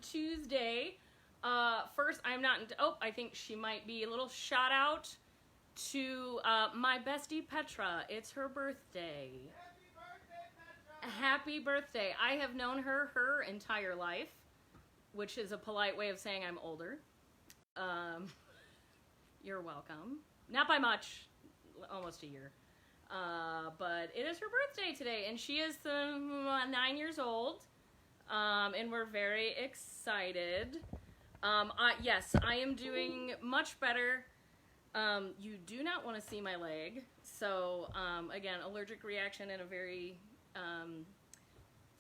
Tuesday. First, I'm not. I think she might be a little shout out to my bestie Petra. It's her birthday. Happy birthday! I have known her entire life, which is a polite way of saying I'm older. You're welcome. Not by much, almost a year. But it is her birthday today, and she is 9 years old. And we're very excited. Yes, I am doing much better. You do not want to see my leg. So, again, allergic reaction in a very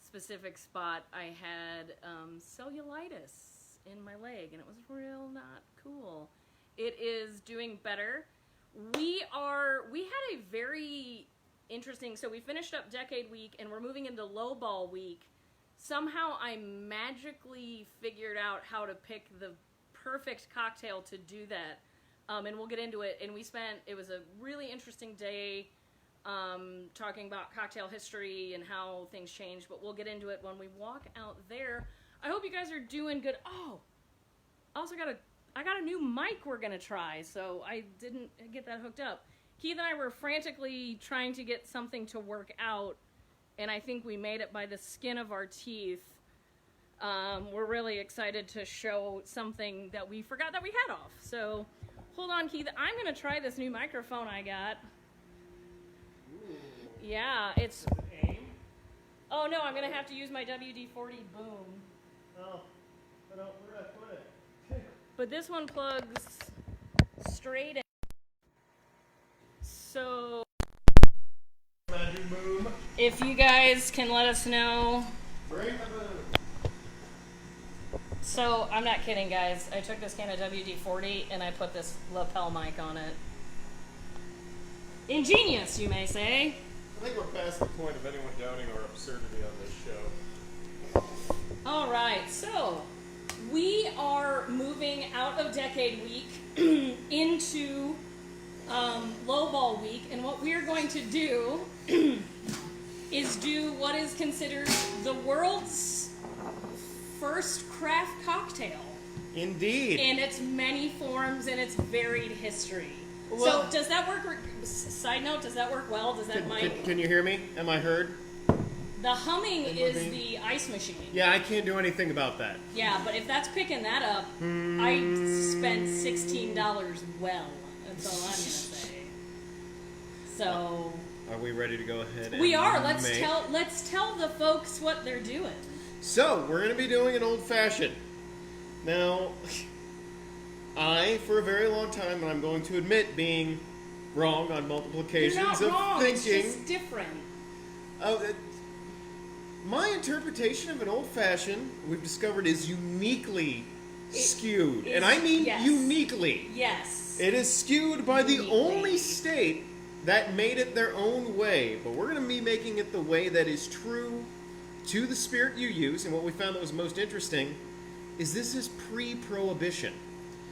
specific spot. I had cellulitis in my leg, and it was real not cool. It is doing better. We had a very interesting, so we finished up Decade Week, and we're moving into Lowball Week. Somehow I magically figured out how to pick the perfect cocktail to do that. And we'll get into it. And it was a really interesting day talking about cocktail history and how things change. But we'll get into it when we walk out there. I hope you guys are doing good. Oh, I also got a new mic we're going to try. So I didn't get that hooked up. Keith and I were frantically trying to get something to work out. And I think we made it by the skin of our teeth. We're really excited to show something that we forgot that we had off. So, hold on, Keith. I'm going to try this new microphone I got. Ooh. Yeah, it's... Is it AIM? Oh, no, I'm going to have to use my WD-40 boom. Oh, where did I put it? But this one plugs straight in. So... Magic boom. If you guys can let us know. Bring the boom. So, I'm not kidding, guys. I took this can of WD-40 and I put this lapel mic on it. Ingenious, you may say. I think we're past the point of anyone doubting our absurdity on this show. All right, so we are moving out of Decade Week into Lowball Week, and what we are going to do is do what is considered the world's first craft cocktail. Indeed. In its many forms and its varied history. Well, so does that work? Side note, does that work well? Does that can you hear me? Am I heard? The humming is the ice machine. Yeah, I can't do anything about that. Yeah, but if that's picking that up, I spent $16 well. That's all I'm gonna say. So are we ready to go ahead? We are. Let's tell the folks what they're doing. So we're going to be doing an old fashioned. Now, I for a very long time, and I'm going to admit being wrong on multiple occasions You're not of wrong. thinking. It's just different. My interpretation of an old fashioned, we've discovered, is uniquely skewed, and I mean uniquely. Yes. It is skewed by the only state that made it their own way, but we're going to be making it the way that is true to the spirit you use. And what we found that was most interesting is this is pre-prohibition.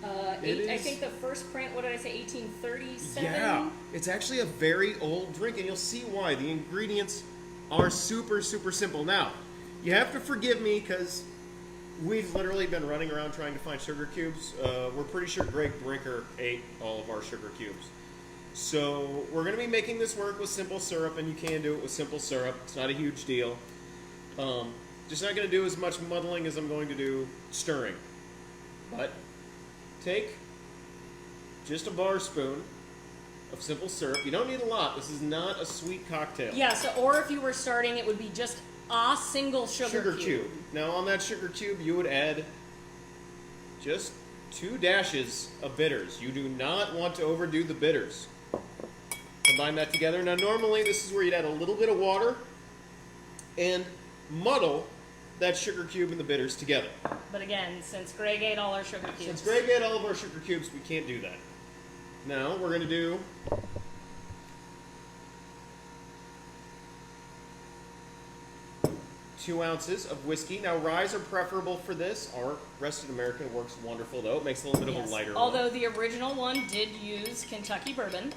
I think the first print, what did I say, 1837? Yeah, it's actually a very old drink, and you'll see why. The ingredients are super, super simple. Now, you have to forgive me because we've literally been running around trying to find sugar cubes. We're pretty sure Greg Brinker ate all of our sugar cubes. So we're going to be making this work with simple syrup, and you can do it with simple syrup. It's not a huge deal. Just not going to do as much muddling as I'm going to do stirring. But take just a bar spoon of simple syrup. You don't need a lot. This is not a sweet cocktail. Yeah, so, or if you were starting, it would be just a single sugar cube. Now on that sugar cube, you would add just 2 dashes of bitters. You do not want to overdo the bitters. Combine that together. Now normally this is where you'd add a little bit of water and muddle that sugar cube and the bitters together. But again, since Greg ate all our sugar cubes. Since Greg ate all of our sugar cubes, we can't do that. Now we're going to do two ounces of whiskey. Now ryes are preferable for this. Our Rested American works wonderful though. It makes a little bit of a lighter Although one. the original one did use Kentucky bourbon.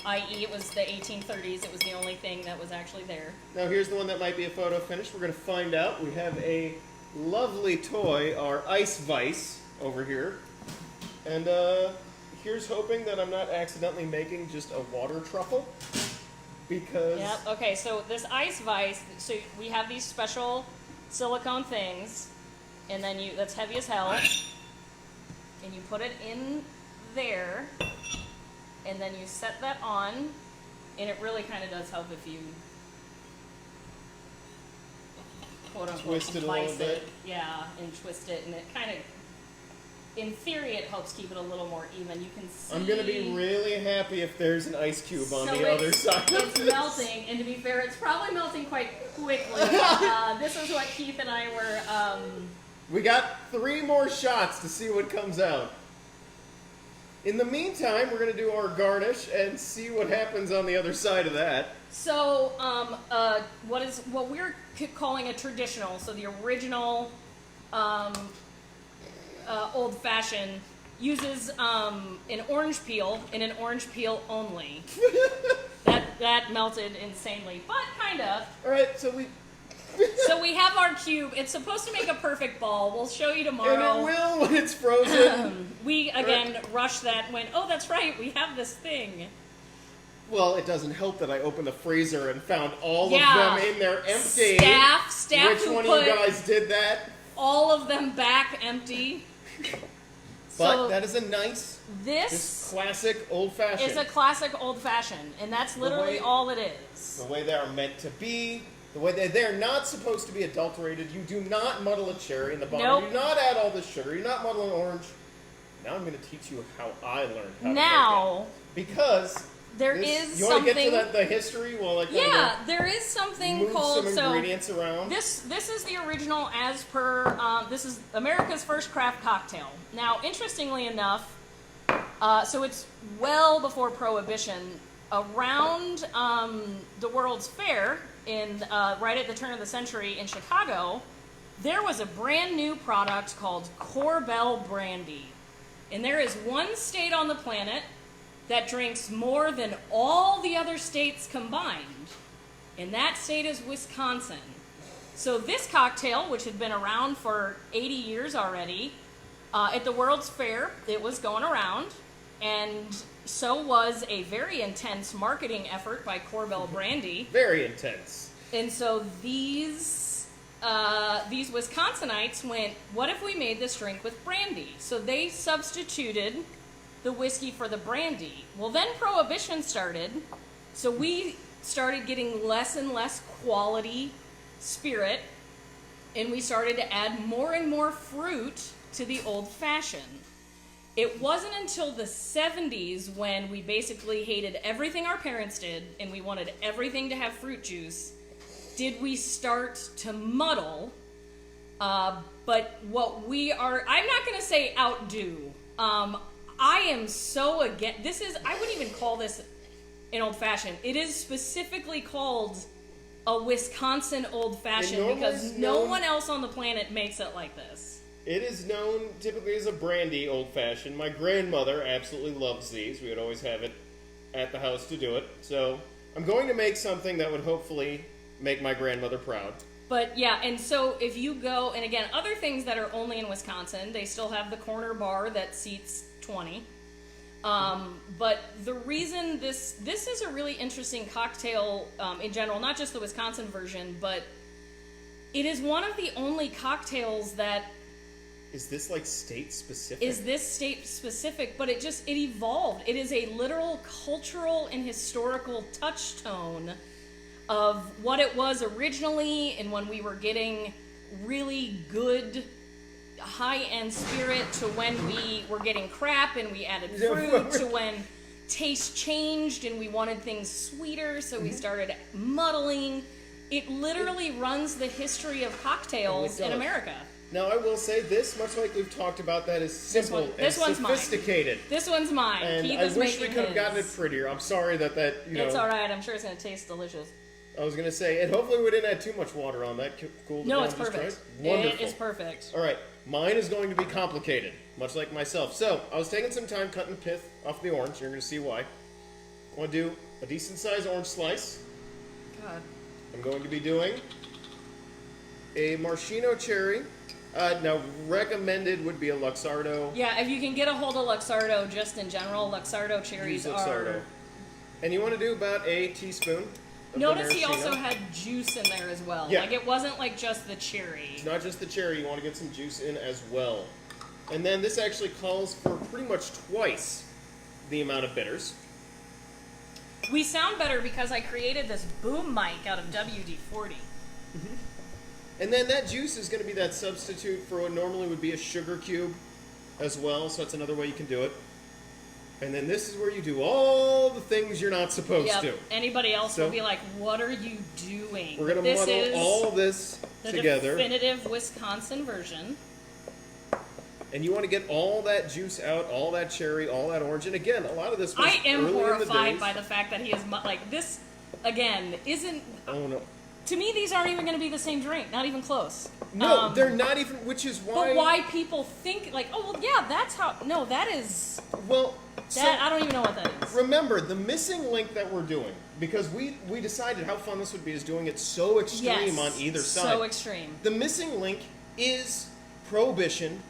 i.e. it was the 1830s. It was the only thing that was actually there. Now here's the one that might be a photo finish. We're going to find out. We have a lovely toy, our Ice Vice, over here. And here's hoping that I'm not accidentally making just a water truffle. Because... Yep, okay, so this Ice Vice, so we have these special silicone things, and then that's heavy as hell, and you put it in there, and then you set that on, and it really kind of does help if you quote unquote Twist it a vice little bit. yeah, and twist it, and it kind of, in theory, it helps keep it a little more even. You can see. I'm gonna be really happy if there's an ice cube on the other side. It's melting, and to be fair, it's probably melting quite quickly. This is what Keith and I were. We got 3 more shots to see what comes out. In the meantime, we're gonna do our garnish and see what happens on the other side of that. So, what we're calling a traditional, so the original old fashioned, uses an orange peel and an orange peel only. that melted insanely, but kind of. All right, so we. So we have our cube. It's supposed to make a perfect ball. We'll show you tomorrow. And it will when it's frozen. We again rushed that when, oh, that's right, we have this thing. Well, it doesn't help that I opened the freezer and found all Yeah. of them in there empty. Staff Which who one put of you guys did that? all of them back empty. But So that is a nice, this classic old-fashioned. is a classic old fashioned, and that's literally way- all it is. The way they are meant to be. The way they're not supposed to be adulterated. You do not muddle a cherry in the bottom. Nope. You do not add all this sugar. You're not muddling orange. Now I'm going to teach you how I learned how to Now, make it. Because there this, is you want to something. get to the history while I kind Yeah, there is of something move called some ingredients around? This is the original as per. This is America's first craft cocktail. Now, interestingly enough, so it's well before Prohibition. Around the World's Fair in right at the turn of the century in Chicago, there was a brand new product called Korbel Brandy, and there is one state on the planet that drinks more than all the other states combined, and that state is Wisconsin. So this cocktail, which had been around for 80 years already, at the World's Fair, it was going around, and so was a very intense marketing effort by Korbel Brandy. Very intense. And so these Wisconsinites went, what if we made this drink with brandy? So they substituted the whiskey for the brandy. Well, then Prohibition started, so we started getting less and less quality spirit, and we started to add more and more fruit to the old fashioned. It wasn't until the 70s when we basically hated everything our parents did and we wanted everything to have fruit juice, did we start to muddle. But what we are, I'm not going to say outdo. I am so against, I wouldn't even call this an old fashioned. It is specifically called a Wisconsin old fashioned because no one else on the planet makes it like this. It is known typically as a brandy old-fashioned. My grandmother absolutely loves these. We would always have it at the house to do it. So I'm going to make something that would hopefully make my grandmother proud. But yeah, and so if you go, and again, other things that are only in Wisconsin, they still have the corner bar that seats 20. But the reason this is a really interesting cocktail in general, not just the Wisconsin version, but it is one of the only cocktails that Is this like state specific? is this state specific, but it evolved. It is a literal cultural and historical touchstone of what it was originally and when we were getting really good high-end spirit to when we were getting crap and we added fruit to when taste changed and we wanted things sweeter, so we started muddling. It literally runs the history of cocktails in America. Now, I will say this, much like we've talked about, that is simple this and one's mine. sophisticated. This one's mine. And Keith I is wish we making could have gotten it his. prettier. I'm sorry that It's all right. I'm sure it's going to taste delicious. I was going to say, and hopefully we didn't add too much water on that. Cool. No, it's perfect. Wonderful. It is perfect. All right, mine is going to be complicated, much like myself. So, I was taking some time cutting the pith off the orange. You're going to see why. I want to do a decent-sized orange slice. God. I'm going to be doing a maraschino cherry Now, recommended would be a Luxardo. Yeah, if you can get a hold of Luxardo, just in general, Luxardo cherries Use Luxardo. are. And you want to do about a teaspoon of the Notice he maraschino. also had juice in there as well. Yeah. Like it wasn't like just the cherry. It's not just the cherry, you want to get some juice in as well. And then this actually calls for pretty much twice the amount of bitters. We sound better because I created this boom mic out of WD-40. And then that juice is going to be that substitute for what normally would be a sugar cube as well, so that's another way you can do it. And then this is where you do all the things you're not supposed to. Anybody else So- will be like, "What are you doing?" We're going to This muddle is all this the together. definitive Wisconsin version. And you want to get all that juice out, all that cherry, all that orange. And again, a lot of this was I am early in the horrified days. by the fact that he is like this. Again, isn't Oh, no. to me these aren't even going to be the same drink. Not even close. No, they're not even, which is why... But why people think like, oh well, yeah, that's how. No, that is Well, so that. I don't even know what that is. remember, the missing link that we're doing, because we decided how fun this would be is doing it so extreme on either side. So extreme. The missing link is Prohibition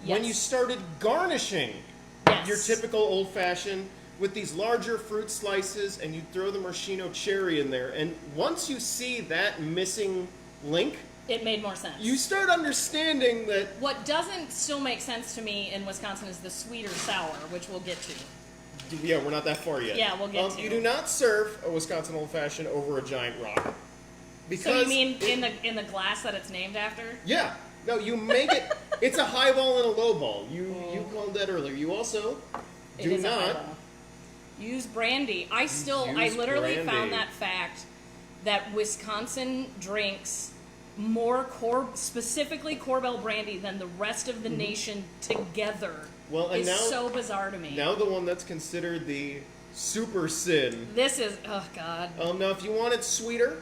when Yes. you started garnishing Yes. your typical old-fashioned with these larger fruit slices, and you throw the maraschino cherry in there. And once you see that missing link, It made more sense. you start understanding that What doesn't still make sense to me in Wisconsin is the sweet or sour, which we'll get to. yeah, we're not that far yet. Yeah, we'll get to. You do not serve a Wisconsin old fashioned over a giant rock. Because So you mean it- in the glass that it's named after? Yeah. No, you make it. It's a high ball and a low ball. You called that earlier. You also It do is a not. highball. Use brandy. I Use literally brandy. found that fact that Wisconsin drinks more specifically Korbel brandy than the rest of the nation together. Mm-hmm. Well, and is now so bizarre to me. now the one that's considered the super sin. This is oh god. Now if you want it sweeter,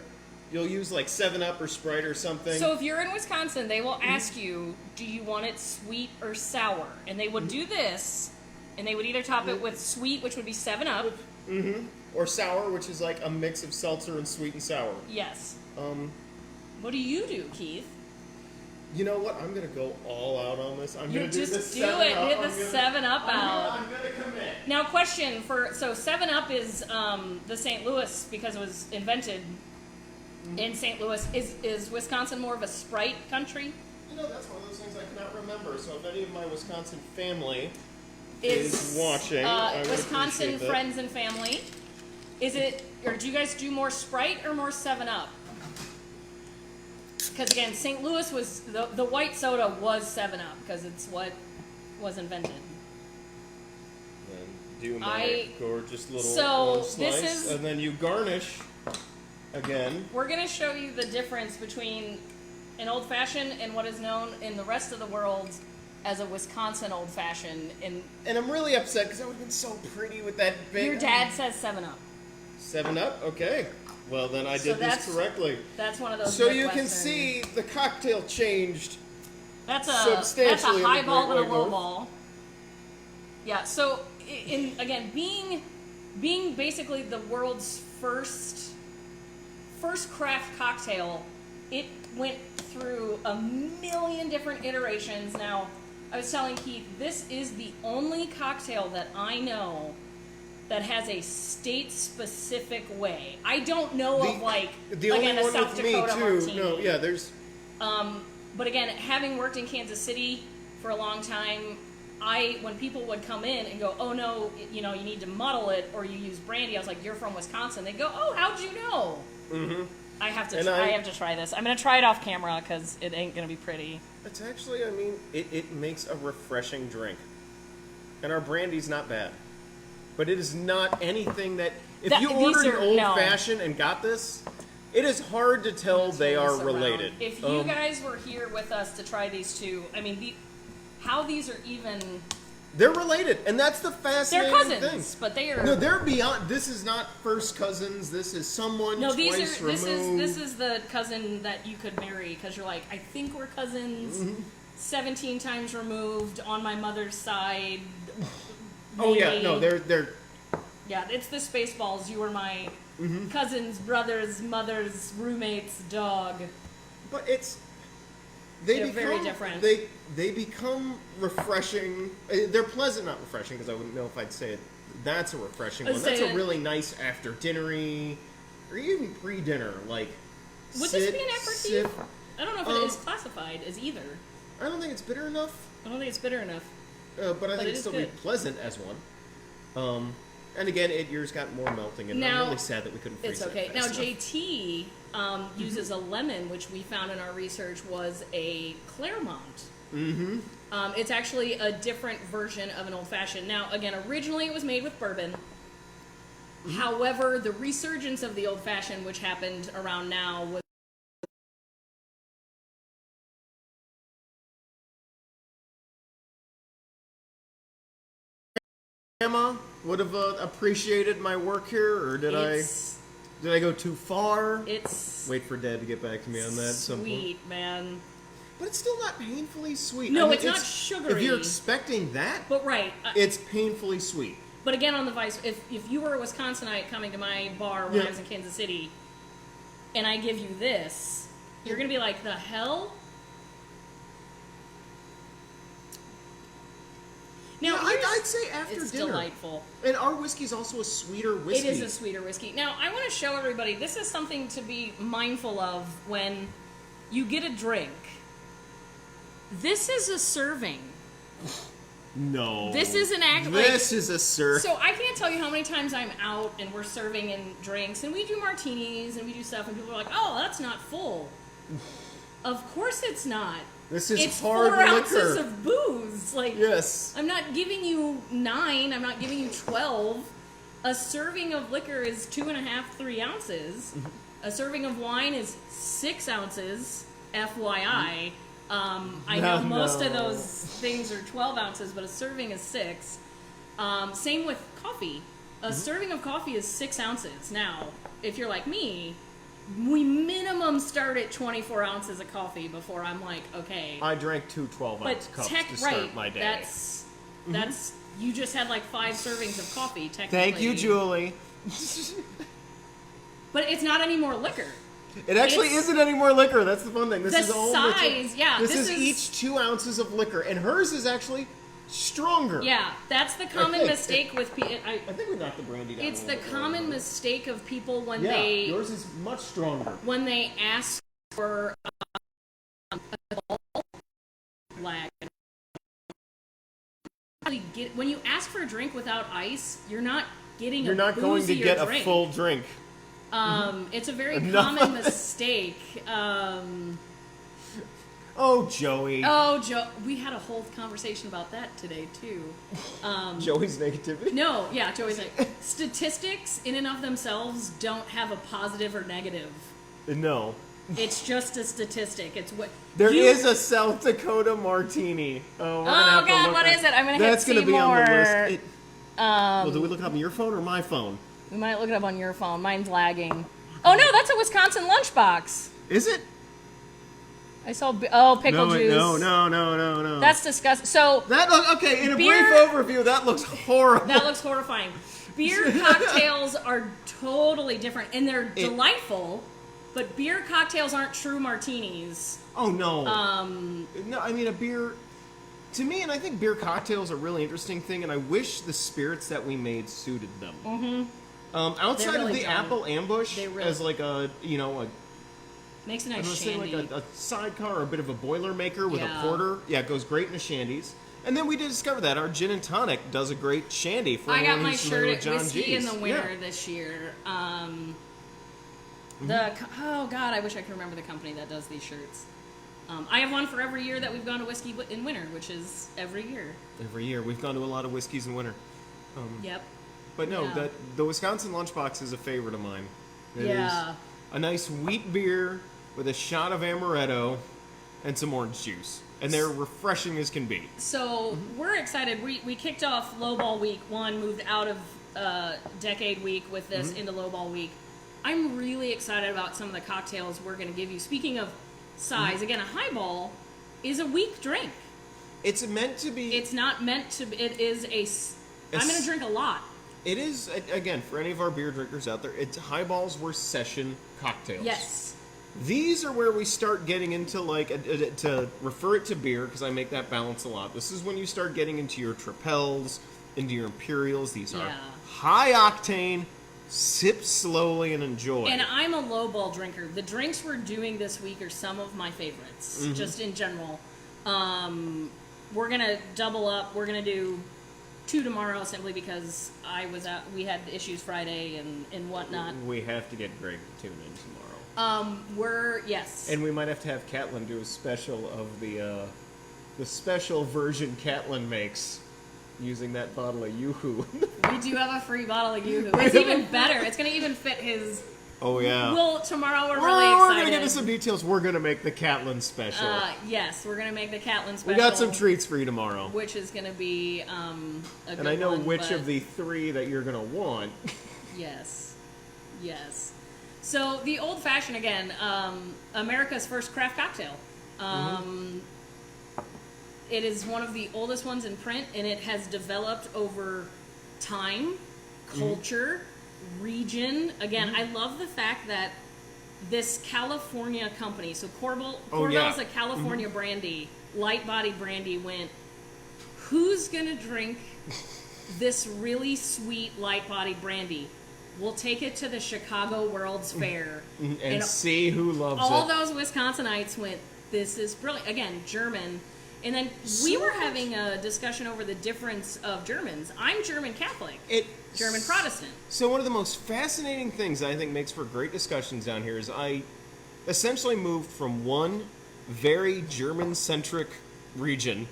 you'll use like 7-Up or Sprite or something. So if you're in Wisconsin, they will ask you, do you want it sweet or sour? And they would do this, and they would either top it with sweet, which would be 7-Up. Or sour, which is like a mix of seltzer and sweet and sour. Yes. Um, What do you do, Keith? you know what? I'm gonna go all out on this. I'm You gonna do just the do 7-Up. it. Hit I'm the gonna- 7-Up out. I'm gonna commit. Now, question for 7-Up is the St. Louis because it was invented in St. Louis. Is Wisconsin more of a Sprite country? You know, that's one of those things I cannot remember. So if any of my Wisconsin family Is is watching, I would Wisconsin appreciate that. friends and family? Is it, or do you guys do more Sprite or more 7-Up? Because again, St. Louis was the white soda was 7-Up because it's what was invented. Then do my I- gorgeous little So, orange slice, this is- and then you garnish again. We're gonna show you the difference between an old fashioned and what is known in the rest of the world as a Wisconsin old fashioned. And And I'm really upset because that would have been so pretty with that big. your dad says 7-Up. 7-Up. Okay. Well, then I So did this that's- correctly. That's one of those. So you can Midwestern- see the cocktail changed. that's a substantially in the high ball Great and a White low North. ball. Yeah. So in again being basically the world's first craft cocktail, it went through a million different iterations. Now, I was telling Keith, this is the only cocktail that I know that has a state-specific way. I don't know of like the only again a one South with me Dakota too. martini. No, yeah, there's. But again, having worked in Kansas City for a long time, when people would come in and go, "Oh no, you need to muddle it or you use brandy," I was like, "You're from Wisconsin." They go, "Oh, how'd you know?" Mm-hmm. I have to. I have to try this. I'm gonna try it off camera because it ain't gonna be pretty. It's actually, I mean, it makes a refreshing drink, and our brandy's not bad, but it is not anything that if you ordered an old fashioned and got this, it is hard to tell they are related. If you guys were here with us to try these two, I mean, how these are even. They're related, and that's the They're fascinating cousins, thing. but they are. No, they're beyond. This is not first cousins. This is someone No, these twice are. This removed. is the cousin that you could marry because you're like, I think we're cousins. 17 times removed on my mother's side. Oh yeah, maybe. no, they're. Yeah, it's the Spaceballs. You were my cousins, brothers, mothers, roommates, dog. But it's They're very different. They become refreshing. They're pleasant, not refreshing, because I wouldn't know if I'd say it. That's a refreshing one. That's a really nice after dinnery, or even pre-dinner. Like, would this be an aperitif? I don't know if it is classified as either. I don't think it's bitter enough. I don't think it's bitter enough. But I think it'd still be pleasant as one. And again, yours got more melting, and I'm really sad that we couldn't freeze it. It's okay. It now, JT uses a lemon, which we found in our research was a Claremont. Mm-hmm. It's actually a different version of an old-fashioned. Now, again, originally it was made with bourbon. Mm-hmm. However, the resurgence of the old-fashioned, which happened around now, was Grandma would have appreciated my work here, or did I go too far? Wait for Dad to get back to me on that. Sweet, man. But it's still not painfully sweet. No, it's not sugary. If you're expecting that, but right, it's painfully sweet. But again, on the vice, if you were a Wisconsinite coming to my bar when I was in Kansas City, and I give you this, you're gonna be like, the hell? Now, I'd say after it's dinner. Delightful. And our whiskey is also a sweeter whiskey. It is a sweeter whiskey. Now, I want to show everybody, this is something to be mindful of when you get a drink. This is a serving. No. This is an act. This is a serving. So I can't tell you how many times I'm out and we're serving in drinks, and we do martinis and we do stuff, and people are like, "Oh, that's not full." Of course it's not. This is it's hard 4 liquor. ounces of booze. Like, yes. I'm not giving you 9. I'm not giving you 12. A serving of liquor is 2.5, 3 ounces. A serving of wine is 6 ounces. FYI. I know most of those things are 12 ounces, but a serving is 6. Same with coffee. A serving of coffee is 6 ounces. Now, if you're like me, we minimum start at 24 ounces of coffee before I'm like, okay. I drank 2 12-ounce cups to start my day. That's you just had like 5 servings of coffee, technically. Thank you, Julie. But it's not any more liquor. It actually isn't any more liquor. That's the fun thing. This is all size, yeah. This is each 2 ounces of liquor, and hers is actually stronger. Yeah, that's the common mistake with people. I think we knocked the brandy down. It's the common mistake of people when yours is much stronger. When they ask for when you ask for a drink without ice, you're not getting. You're not going to get drink. A full drink. It's a very common mistake. Oh, Joey. Oh, Joe. We had a whole conversation about that today, too. Joey's negativity? No, yeah, Joey's like, statistics in and of themselves don't have a positive or negative. No. It's just a statistic. It's what there is a South Dakota martini. Oh God, what is it? I'm gonna hit That's gonna be on the list. Well, do we look it up on your phone or my phone? We might look it up on your phone. Mine's lagging. Oh no, that's a Wisconsin lunchbox. Is it? I saw pickle juice. No. That's disgusting. So okay. In a brief overview, that looks horrible. That looks horrifying. Beer cocktails are totally different, and they're delightful. But beer cocktails aren't true martinis. Oh no. No, I mean a beer. To me, and I think beer cocktails are a really interesting thing, and I wish the spirits that we made suited them. Mm-hmm. Outside of the Apple Ambush, as like a makes a nice shandy. Like a sidecar or a bit of a Boilermaker with a porter. Yeah, it goes great in the shandies. And then we did discover that our gin and tonic does a great shandy for I got anyone my who's shirt at John Whiskey G's. in the Winter this year. Oh God, I wish I could remember the company that does these shirts. I have one for every year that we've gone to Whiskey in Winter, which is every year. Every year. We've gone to a lot of whiskeys in winter. Yep. But no, the Wisconsin Lunchbox is a favorite of mine. It is a nice wheat beer with a shot of amaretto and some orange juice. And they're refreshing as can be. So we're excited. We kicked off Lowball Week 1, moved out of Decade Week with this into Lowball Week. I'm really excited about some of the cocktails we're going to give you. Speaking of size, again, a highball is a weak drink. It's meant to be. It's not meant to be. It is I'm going to drink a lot. It is, again, for any of our beer drinkers out there, highballs were session cocktails. Yes. These are where we start getting into, like, to refer it to beer, because I make that balance a lot. This is when you start getting into your Tripels, into your Imperials. These are Yeah. high octane, sip slowly and enjoy. And I'm a low ball drinker. The drinks we're doing this week are some of my favorites, just in general. We're gonna double up. We're gonna do 2 tomorrow simply because I was out. We had issues Friday and whatnot. We have to get Greg to tune in tomorrow. Yes. And we might have to have Catlin do a special of the special version Catlin makes using that bottle of Yoo-Hoo. We do have a free bottle of Yoo-Hoo. It's even better. It's gonna even fit his. Oh yeah. Well, tomorrow we're We're really excited. gonna get into some details. We're gonna make the Catlin special. Yes, we're gonna make the Catlin special. We got some treats for you tomorrow. Which is gonna be a good And I know one, which but- of the 3 that you're gonna want. Yes. Yes. So the old fashioned again, America's first craft cocktail. It is one of the oldest ones in print, and it has developed over time, culture, region. Again, I love the fact that this California company, so Corbel is a California brandy, light body brandy, went, who's gonna drink this really sweet light body brandy? We'll take it to the Chicago World's Fair. And see who loves all it. those Wisconsinites went, this is brilliant. Again, German. And then we were having a discussion over the difference of Germans. I'm German Catholic, German Protestant. So one of the most fascinating things I think makes for great discussions down here is I essentially moved from one very German-centric region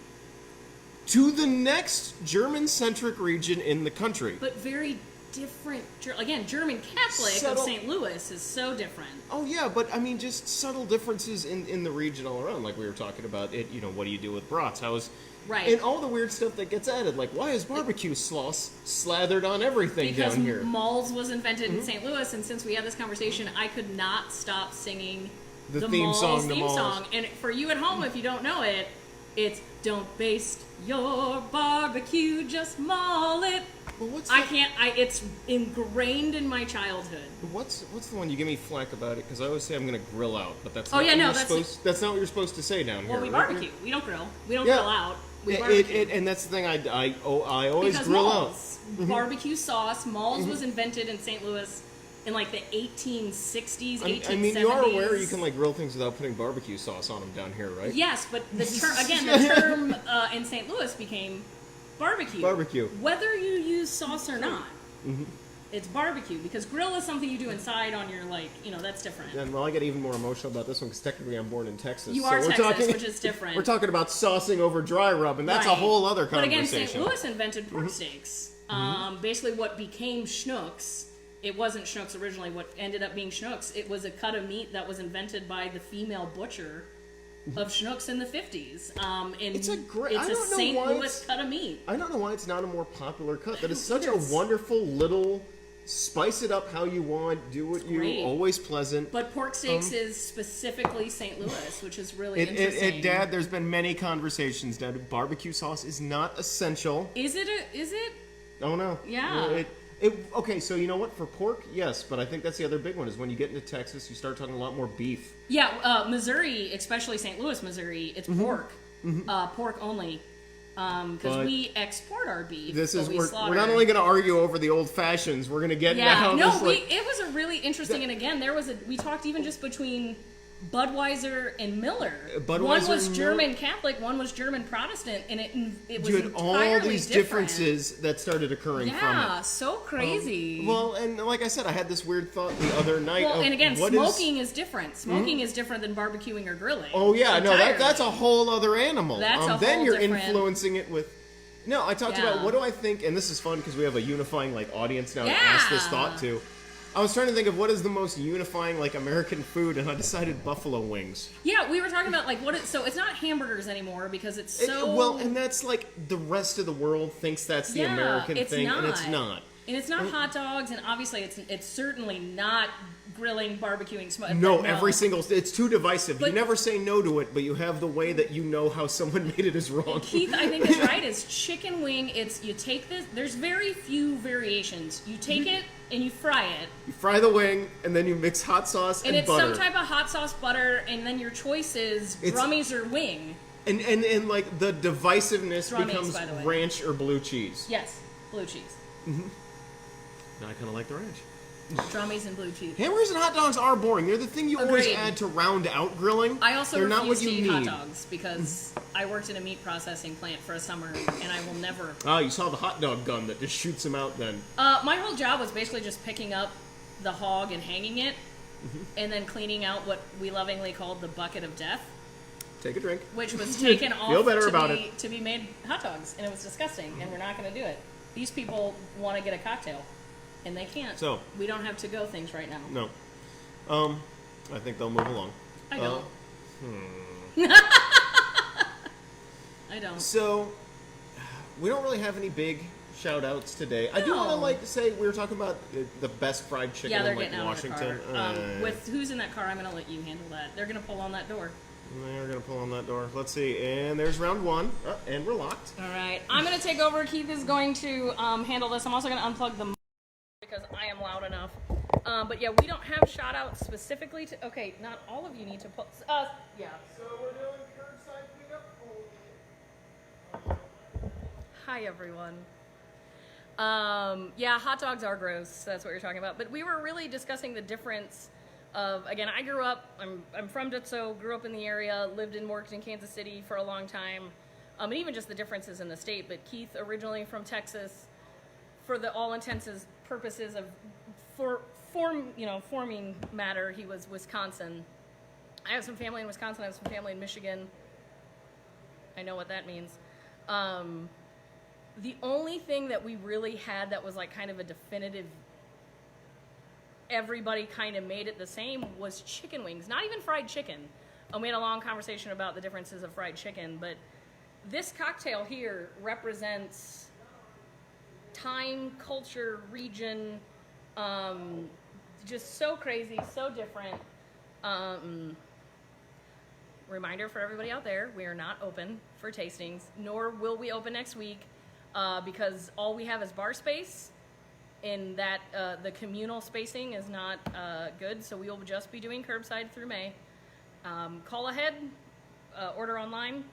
to the next German-centric region in the country. But very different. Again, German Catholic Subtle. of St. Louis is so different. Oh yeah, but I mean, just subtle differences in the region all around. Like we were talking about it. You know, what do you do with brats? How is Right. And all the weird stuff that gets added. Like why is barbecue sauce slathered on everything Because down here? Malls was invented in St. Louis, and since we had this conversation, I could not stop singing The theme Malls song, the theme Malls. song. And for you at home, if you don't know it, it's "Don't baste your barbecue, just maul it." Well, what's I the- can't. It's ingrained in my childhood. What's the one you give me flack about it? Because I always say I'm going to grill out, but that's Oh, not yeah, what no, you're that's- supposed. That's not what you're supposed to say down Well, here. we right? barbecue. We don't grill. We don't Yeah. grill out. We barbecue. And that's the thing. I always Because grill Malls, out. barbecue sauce. Malls was invented in St. Louis in like the 1860s, 1870s. I mean, you are aware you can like grill things without putting barbecue sauce on them down here, right? Yes, but the term in St. Louis became barbecue. Barbecue. Whether you use sauce or not, it's barbecue because grill is something you do inside on your that's different. And well, I get even more emotional about this one because technically I'm born in Texas. You so are we're Texas, talking, which is different. We're talking about saucing over dry rub, and that's a Right. whole other But again, conversation. St. Louis invented pork steaks. Basically, what became Schnucks. It wasn't Schnucks originally. What ended up being Schnucks, it was a cut of meat that was invented by the female butcher of Schnucks in the 50s. And It's a great- I It's a don't know St. why Louis it's- cut of meat. I don't know why it's not a more popular cut. That is don't such a either. It's- wonderful little. Spice it up how you want. Do what you. Great. Always pleasant. But pork steaks is specifically St. Louis, which is really It, interesting. Dad, there's been many conversations. Dad, barbecue sauce is not essential. Is it? Is it? Oh no. Yeah. Okay, so you know what? For pork, yes, but I think that's the other big one. Is when you get into Texas, you start talking a lot more beef. Yeah, Missouri, especially St. Louis, Missouri, it's pork. Pork only. Because But we export our beef. This is but we we're slaughter. not only going to argue over the old fashions. We're going to get Yeah, now. no, this, like, it was a really interesting, and again, we talked even just between Budweiser and Miller. Budweiser One was and German Miller. Catholic, one was German Protestant, and it was you had all entirely these different. differences that started occurring from it. Yeah, so crazy. Well, and like I said, I had this weird thought the other night. Well, of and again, what is- smoking is different. Smoking is different than barbecuing or grilling. Oh yeah, no, Entirely. that's a whole other animal. That's a then whole you're different- influencing it with. No, I talked Yeah. about what do I think, and this is fun because we have a unifying like audience now to Yeah. ask this thought to. I was trying to think of what is the most unifying like American food, and I decided buffalo wings. Yeah, we were talking about like so it's not hamburgers anymore because it's so Well, and that's like the rest of the world thinks that's the Yeah, American it's thing, not. and it's not. And it's not hot dogs, and obviously it's certainly not grilling, barbecuing, smoking. No, every single... It's too divisive. But- you never say no to it, but you have the way that you know how someone made it is wrong. Keith, I think is right. It's chicken wing. It's you take this. There's very few variations. You take it and you fry it, You fry the wing, and then you mix hot sauce and and it's butter. some type of hot sauce butter, and then your choice is It's- drummies or wing. And like the divisiveness Drummies, becomes by the way. ranch or blue cheese. Yes, blue cheese. Now I kind of like the ranch. Drummies and blue cheese. Hamburgers and hot dogs are boring. They're the thing you always Agreed. add to round out grilling. I also They're refuse not what to you eat need. hot dogs because I worked in a meat processing plant for a summer, and I will never. Oh, you saw the hot dog gun that just shoots them out then. My whole job was basically just picking up the hog and hanging it, and then cleaning out what we lovingly called the bucket of death, Take a drink. which was taken off Feel better to about be, to be made hot dogs, and it was disgusting, and we're not going to do it. These people want to get a cocktail, and they can't. So- we don't have to-go things right now. No. I think they'll move along. I don't. I don't. So, we don't really have any big shout outs today. I do No. want to like to say we were talking about the best fried chicken Yeah, they're in like getting out of Washington. the car. With who's in that car, I'm going to let you handle that. They're going to pull on that door. They're gonna pull on that door. Let's see, and there's round one, and we're locked. All right, I'm going to take over. Keith is going to handle this. I'm also going to unplug the mic because I am loud enough. But yeah, we don't have shout outs specifically to. Okay, not all of you need to put. Yeah. So we're doing curbside pickup. Hi, everyone. Yeah, hot dogs are gross. That's what you're talking about. But we were really discussing the difference of, again, I grew up, I'm from Dutso, grew up in the area, lived and worked in Kansas City for a long time. And even just the differences in the state. But Keith, originally from Texas, for the all intents and purposes of forming matter, he was Wisconsin. I have some family in Wisconsin. I have some family in Michigan. I know what that means. The only thing that we really had that was like kind of a definitive, everybody kind of made it the same, was chicken wings. Not even fried chicken. We had a long conversation about the differences of fried chicken, but this cocktail here represents time, culture, region, just so crazy, so different. Reminder for everybody out there, we are not open for tastings, nor will we open next week, because all we have is bar space, in that the communal spacing is not good, so we will just be doing curbside through May. Call ahead, order online.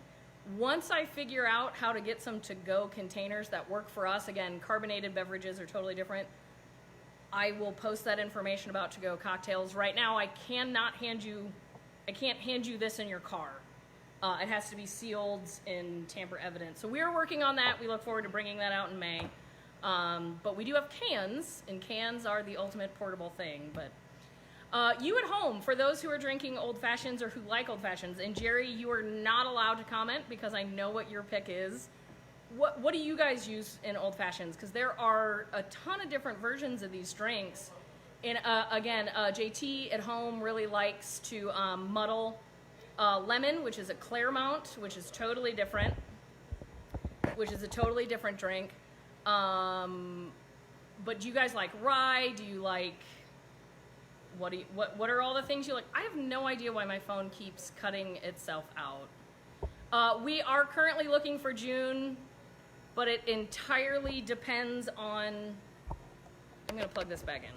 Once I figure out how to get some to-go containers that work for us, again, carbonated beverages are totally different, I will post that information about to-go cocktails. Right now, I can't hand you this in your car. It has to be sealed and tamper evident. So we are working on that. We look forward to bringing that out in May. But we do have cans, and cans are the ultimate portable thing. But you at home, for those who are drinking Old Fashions or who like Old Fashions, and Jerry, you are not allowed to comment because I know what your pick is. What do you guys use in Old Fashions? Because there are a ton of different versions of these drinks. And again, JT at home really likes to muddle lemon, which is a Claremont, which is totally different, which is a totally different drink. But do you guys like rye? Do you like, what are all the things you like? I have no idea why my phone keeps cutting itself out. We are currently looking for June, but it entirely depends on, I'm gonna plug this back in.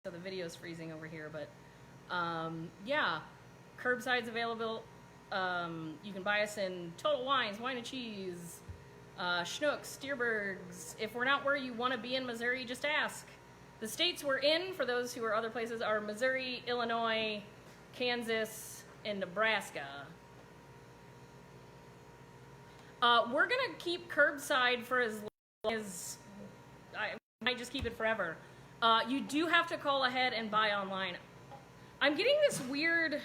So the video's freezing over here, but yeah, curbside's available. You can buy us in Total Wines, Wine and Cheese, Schnucks, Steerbergs. If we're not where you want to be in Missouri, just ask. The states we're in, for those who are other places, are Missouri, Illinois, Kansas, and Nebraska. We're gonna keep curbside for as long as I might just keep it forever. You do have to call ahead and buy online. I'm getting this weird.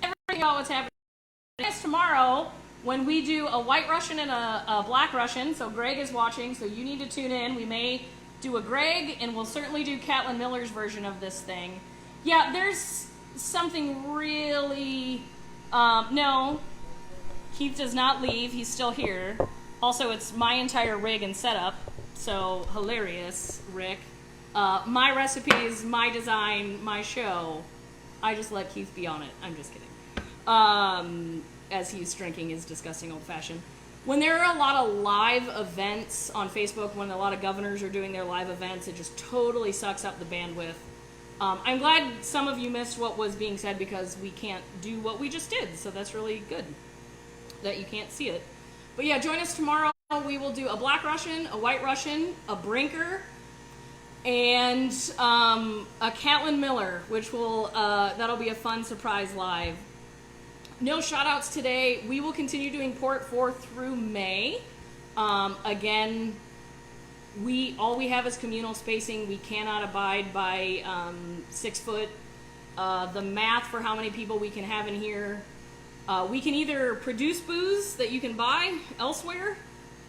Everything about what's happening. Tomorrow, when we do a White Russian and a Black Russian, so Greg is watching, so you need to tune in. We may do a Greg, and we'll certainly do Catlin Miller's version of this thing. Yeah, there's something really... no, Keith does not leave. He's still here. Also, it's my entire rig and setup, so hilarious, Rick. My recipes, my design, my show. I just let Keith be on it. I'm just kidding. As he's drinking his disgusting old fashioned. When there are a lot of live events on Facebook, when a lot of governors are doing their live events, it just totally sucks up the bandwidth. I'm glad some of you missed what was being said because we can't do what we just did, so that's really good that you can't see it. But yeah, join us tomorrow. We will do a Black Russian, a White Russian, a Brinker, and a Catlin Miller, which will that'll be a fun surprise live. No shout outs today. We will continue doing Port 4 through May. Again, all we have is communal spacing. We cannot abide by 6 foot. The math for how many people we can have in here. We can either produce booze that you can buy elsewhere,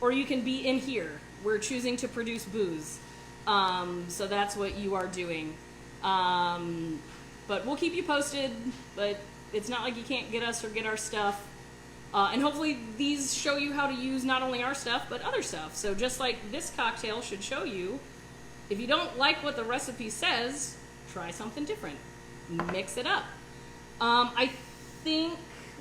or you can be in here. We're choosing to produce booze. So that's what you are doing. But we'll keep you posted, but it's not like you can't get us or get our stuff. And hopefully these show you how to use not only our stuff, but other stuff. So just like this cocktail should show you, if you don't like what the recipe says, try something different. Mix it up. I think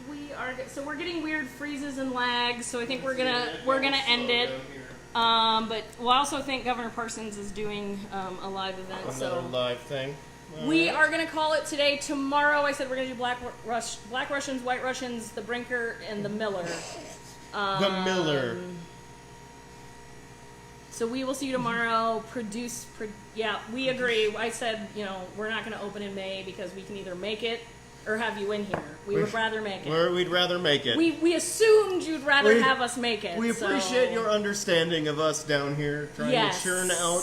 we are, so we're getting weird freezes and lags, so I think we're gonna end it. But we'll also think Governor Parsons is doing a live event. Another live thing. We are going to call it today. Tomorrow, I said we're going to do Black Russians, White Russians, the Brinker, and the Miller. The Miller. So we will see you tomorrow. Yeah, we agree. I said, we're not going to open in May because we can either make it or have you in here. We would rather make it. We'd rather make it. We assumed you'd rather have us make it. We appreciate your understanding of us down here trying to churn out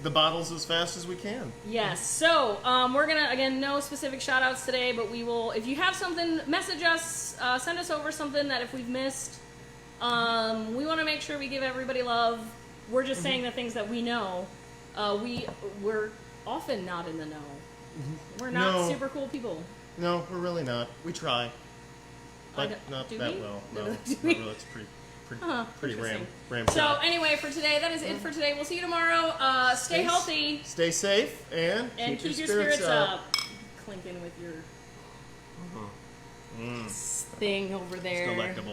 the bottles as fast as we can. Yes. So we're going to, again, no specific shout outs today, but we will, if you have something, message us, send us over something that if we've missed, we want to make sure we give everybody love. We're just saying the things that we know. We're often not in the know. We're not super cool people. No, we're really not. We try, but not that well. No, not really. It's pretty ram. So anyway, for today, that is it for today. We'll see you tomorrow. Stay healthy. Stay safe, and keep your spirits up. Clinking with your thing over there. It's delectable.